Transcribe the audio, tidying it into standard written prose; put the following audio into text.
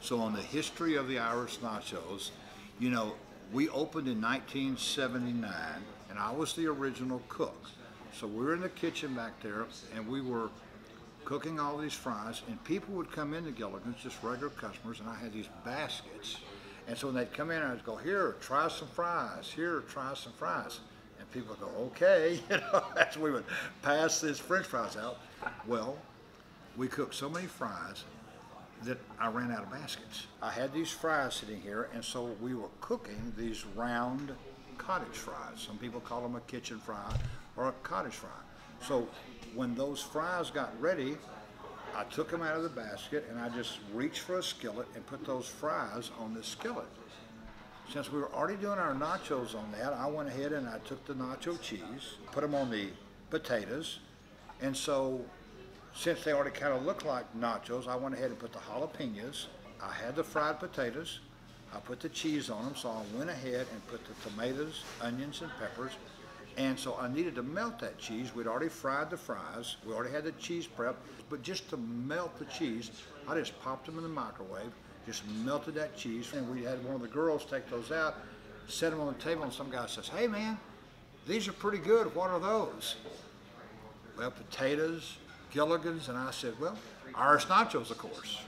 So on the history of the Irish nachos, you know, we opened in 1979, and I was the original cook. So we were in the kitchen back there, and we were cooking all these fries, and people would come into Gilligan's, just regular customers, and I had these baskets. And so when they'd come in, I'd go, here, try some fries, here, try some fries. And people would go, okay, you know, as we would pass these French fries out. Well, we cooked so many fries that I ran out of baskets. I had these fries sitting here, and so we were cooking these round cottage fries. Some people call them a kitchen fry or a cottage fry. So when those fries got ready, I took them out of the basket and I just reached for a skillet and put those fries on the skillet. Since we were already doing our nachos on that, I went ahead and I took the nacho cheese, put them on the potatoes, and so since they already kind of look like nachos, I went ahead and put the jalapenos. I had the fried potatoes. I put the cheese on them, so I went ahead and put the tomatoes, onions, and peppers. And so I needed to melt that cheese. We'd already fried the fries. We already had the cheese prep. But just to melt the cheese, I just popped them in the microwave, just melted that cheese. And we had one of the girls take those out, set them on the table, and some guy says, hey man, these are pretty good. What are those? Well, potatoes, Gilligan's, and I said, well, Irish nachos, of course.